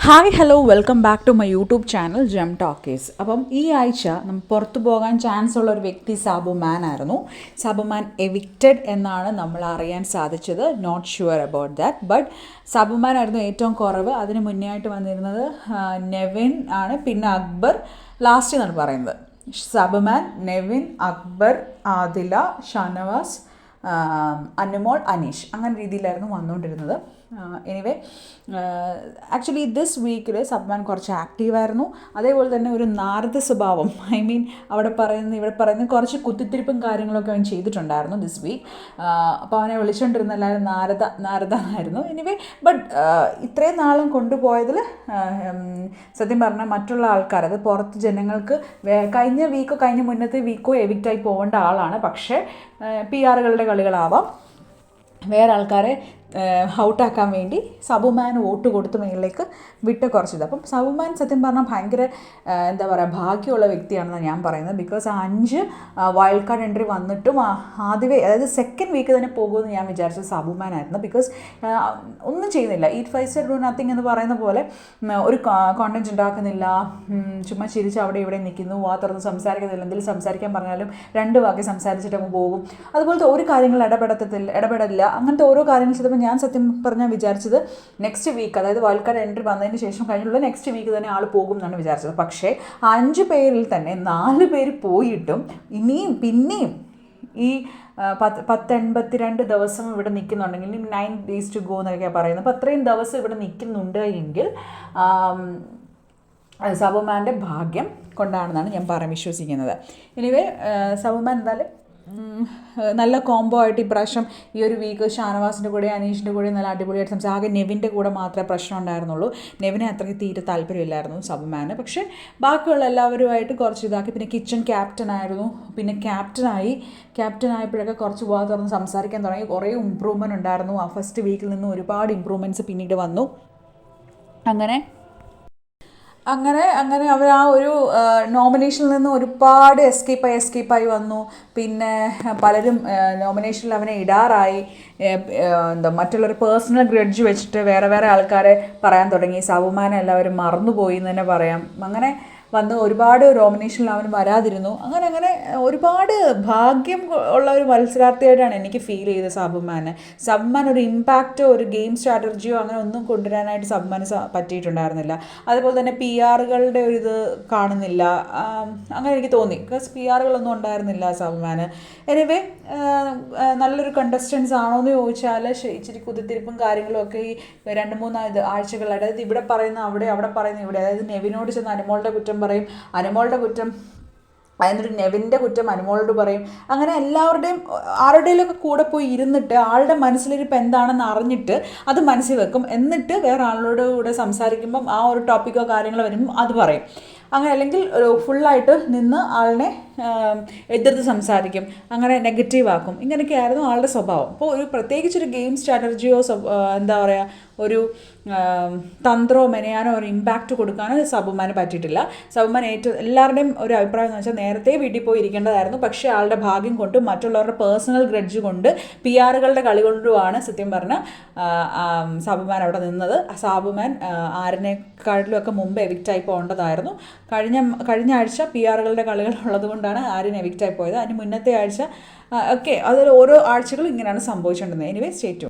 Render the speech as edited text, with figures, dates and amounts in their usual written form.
Hi hello welcome back to my YouTube channel gem talkies. അപ്പം ഈ ആഴ്ച നമ്മൾ പുറത്തു പോകാൻ ചാൻസ് ഉള്ള ഒരു വ്യക്തി സാബുമാൻ ആയിരുന്നു. സാബുമാൻ എവിക്റ്റഡ് എന്നാണ് നമ്മൾ അറിയാൻ സാധിച്ചത്. Not sure about that, but Sabumon ആയിരുന്നു ഏറ്റവും കുറവ്. അതിന് മുന്നേ ആയിട്ട് വന്നിരുന്നത് നെവിൻ ആണ്, പിന്നെ അക്ബർ ലാസ്റ്റ് എന്നാണ് പറയുന്നത്. സാബുമാൻ, നെവിൻ, അക്ബർ, ആദില, ഷാനവാസ്, അനുമോൾ, അനീഷ്, അങ്ങനെ രീതിയിലായിരുന്നു വന്നുകൊണ്ടിരുന്നത്. എനിവേ ആക്ച്വലി ദിസ് വീക്കിൽ സബ്മാൻ കുറച്ച് ആക്റ്റീവായിരുന്നു. അതേപോലെ തന്നെ ഒരു നാരദ സ്വഭാവം, അവിടെ പറയുന്ന ഇവിടെ പറയുന്ന കുറച്ച് കുത്തിത്തിരിപ്പും കാര്യങ്ങളൊക്കെ അവൻ ചെയ്തിട്ടുണ്ടായിരുന്നു ദിസ് വീക്ക്. അപ്പോൾ അവനെ വിളിച്ചുകൊണ്ടിരുന്ന എല്ലാവരും നാരദ എന്നായിരുന്നു. എനിവേ ബട്ട് ഇത്രയും നാളും കൊണ്ടുപോയതിൽ സത്യം പറഞ്ഞാൽ മറ്റുള്ള ആൾക്കാർ, അത് പുറത്ത് ജനങ്ങൾക്ക് കഴിഞ്ഞ മുന്നത്തെ വീക്കോ എവിക്റ്റായി പോകേണ്ട ആളാണ്. പക്ഷേ PR കളികളാവാം, വേറെ ആൾക്കാരെ ഔട്ടാക്കാൻ വേണ്ടി സബുമാൻ വോട്ട് കൊടുത്ത് മേളിലേക്ക് വിട്ട് കുറച്ചത്. അപ്പം സബുമാൻ സത്യം പറഞ്ഞാൽ ഭയങ്കര എന്താ പറയുക ഭാഗ്യമുള്ള വ്യക്തിയാണെന്നാണ് ഞാൻ പറയുന്നത്. ബിക്കോസ് 5 വൈൽഡ് കാർഡ് എൻട്രി വന്നിട്ടും ആദ്യമേ, അതായത് സെക്കൻഡ് വീക്ക് തന്നെ പോകുമെന്ന് ഞാൻ വിചാരിച്ചത് സബുമാനായിരുന്നു. ബിക്കോസ് ഒന്നും ചെയ്യുന്നില്ല, eat five step do nothing എന്ന് പറയുന്ന പോലെ ഒരു കോണ്ടൻറ്റ് ഉണ്ടാക്കുന്നില്ല, ചുമ്മാ ചിരിച്ച് അവിടെ ഇവിടെ നിൽക്കുന്നു, തുറന്ന് സംസാരിക്കുന്നില്ല. എന്തെങ്കിലും സംസാരിക്കാൻ പറഞ്ഞാലും 2 വാക്ക് സംസാരിച്ചിട്ട് അങ്ങ് പോകും. അതുപോലത്തെ ഒരു കാര്യങ്ങൾ ഇടപെടില്ല. അങ്ങനത്തെ ഓരോ കാര്യങ്ങൾ ചെയ്തപ്പോൾ ഞാൻ സത്യം പറഞ്ഞാൽ വിചാരിച്ചത് നെക്സ്റ്റ് വീക്ക്, അതായത് വൈൽഡ് കാർഡ് എൻട്രി വന്നതിന് ശേഷം കഴിഞ്ഞുള്ള നെക്സ്റ്റ് വീക്ക് തന്നെ ആൾ പോകും എന്നാണ് വിചാരിച്ചത്. പക്ഷേ 5 പേരിൽ തന്നെ 4 പേര് പോയിട്ടും പിന്നെയും ഈ 82 ദിവസം ഇവിടെ നിൽക്കുന്നുണ്ടെങ്കിൽ, 9 days to go എന്നൊക്കെയാണ് പറയുന്നത്. അപ്പോൾ അത്രയും ദിവസം ഇവിടെ നിൽക്കുന്നുണ്ട് എങ്കിൽ സബുമാൻ്റെ ഭാഗ്യം കൊണ്ടാണെന്നാണ് ഞാൻ വിശ്വസിക്കുന്നത്. എനിവേ സബുമാൻ എന്തായാലും നല്ല കോംബോ ആയിട്ട് ഇപ്രാവശ്യം ഈ ഒരു വീക്ക് ഷാനവാസിൻ്റെ കൂടെ അനീഷിൻ്റെ കൂടെ നല്ല അടിപൊളിയായിട്ട് സംസാരിച്ചു. ആകെ നെവിൻ്റെ കൂടെ മാത്രമേ പ്രശ്നം ഉണ്ടായിരുന്നുള്ളൂ. നെവിനെ അത്രയ്ക്ക് തീരെ താല്പര്യമില്ലായിരുന്നു സബുമാന്. പക്ഷേ ബാക്കിയുള്ള എല്ലാവരുമായിട്ട് കുറച്ച് ഇതാക്കി. പിന്നെ കിച്ചൺ ക്യാപ്റ്റൻ ആയിരുന്നു. പിന്നെ ക്യാപ്റ്റനായപ്പോഴൊക്കെ കുറച്ച് തുറന്ന് സംസാരിക്കാൻ തുടങ്ങി. കുറേ ഇമ്പ്രൂവ്മെൻറ്റ് ഉണ്ടായിരുന്നു. ആ ഫസ്റ്റ് വീക്കിൽ നിന്ന് ഒരുപാട് ഇമ്പ്രൂവ്മെൻറ്റ്സ് പിന്നീട് വന്നു. അങ്ങനെ അവർ ആ ഒരു നോമിനേഷനിൽ നിന്ന് ഒരുപാട് എസ്കേപ്പായി വന്നു. പിന്നെ പലരും നോമിനേഷനിൽ അവനെ ഇടാറായി. മറ്റുള്ളൊരു പേഴ്സണൽ ഗ്രഡ്ജ് വെച്ചിട്ട് വേറെ ആൾക്കാരെ പറയാൻ തുടങ്ങി. സബുമാനെ എല്ലാവരും മറന്നുപോയി എന്ന് തന്നെ പറയാം. അങ്ങനെ വന്ന് ഒരുപാട് നോമിനേഷനിൽ അവന് വരാതിരുന്നു. അങ്ങനെ ഒരുപാട് ഭാഗ്യം ഉള്ള ഒരു മത്സരാർത്ഥിയായിട്ടാണ് എനിക്ക് ഫീൽ ചെയ്തത് സബ്മാൻ ഒരു ഇമ്പാക്റ്റോ ഒരു ഗെയിം സ്ട്രാറ്റജിയോ അങ്ങനെ ഒന്നും കൊണ്ടുവരാനായിട്ട് സബ്മാന് പറ്റിയിട്ടുണ്ടായിരുന്നില്ല. അതുപോലെ തന്നെ PR ഒരു ഇത് കാണുന്നില്ല, അങ്ങനെ എനിക്ക് തോന്നി. ബിക്കോസ് PR ഉണ്ടായിരുന്നില്ല സബ്മാന്. എനിവേ നല്ലൊരു കണ്ടസ്റ്റൻസ് ആണോ എന്ന് ചോദിച്ചാൽ ഇച്ചിരി കുതിത്തിരിപ്പും കാര്യങ്ങളും ഒക്കെ ഈ 2-3 ആഴ്ചകൾ, അതായത് ഇവിടെ പറയുന്ന അവിടെ പറയുന്ന ഇവിടെ, അതായത് നെവിനോട് ചെന്ന് അനുമോളുടെ കുറ്റം പറയും, അനുമോളുടെ കുറ്റം അതിനൊരു നെവിൻ്റെ കുറ്റം അനുമോളോട് പറയും. അങ്ങനെ എല്ലാവരുടെയും ആരുടെയിലൊക്കെ കൂടെ പോയി ഇരുന്നിട്ട് ആളുടെ മനസ്സിലിരിപ്പ് എന്താണെന്ന് അറിഞ്ഞിട്ട് അത് മനസ്സിൽ വെക്കും. എന്നിട്ട് വേറെ ആളോട് കൂടെ സംസാരിക്കുമ്പം ആ ഒരു ടോപ്പിക്കോ കാര്യങ്ങളോ വരുമ്പം അത് പറയും. അങ്ങനെ അല്ലെങ്കിൽ ഫുള്ളായിട്ട് നിന്ന് ആളിനെ എതിർത്ത് സംസാരിക്കും, അങ്ങനെ നെഗറ്റീവാക്കും. ഇങ്ങനെയൊക്കെയായിരുന്നു ആളുടെ സ്വഭാവം. അപ്പോൾ പ്രത്യേകിച്ചൊരു ഗെയിം സ്ട്രാറ്റജിയോ എന്താ പറയുക ഒരു തന്ത്രമോ മെനയാനോ ഒരു ഇമ്പാക്റ്റ് കൊടുക്കാനോ സബുമാന് പറ്റിയിട്ടില്ല. സബുമാൻ എല്ലാവരുടെയും ഒരു അഭിപ്രായം എന്ന് വെച്ചാൽ നേരത്തെ വീട്ടിൽ പോയി ഇരിക്കേണ്ടതായിരുന്നു. പക്ഷേ ആളുടെ ഭാഗ്യം കൊണ്ടും മറ്റുള്ളവരുടെ പേഴ്സണൽ ഗ്രഡ്ജ് കൊണ്ട് PR കളി കൊണ്ടുമാണ് സത്യം പറഞ്ഞാൽ സബുമാൻ അവിടെ നിന്നത്. സബുമാൻ ആരിനെക്കാട്ടിലുമൊക്കെ മുമ്പ് എവിക്റ്റായി പോകേണ്ടതായിരുന്നു. കഴിഞ്ഞ ആഴ്ച PR കളികൾ ഉള്ളത് കൊണ്ടാണ് ആര്യൻ എവിക്റ്റായി പോയത്. അതിന് മുന്നത്തെ ആഴ്ച അതിൽ ഓരോ ആഴ്ചകളും ഇങ്ങനെയാണ് സംഭവിച്ചുകൊണ്ടിരുന്നത്. Anyway stay tune.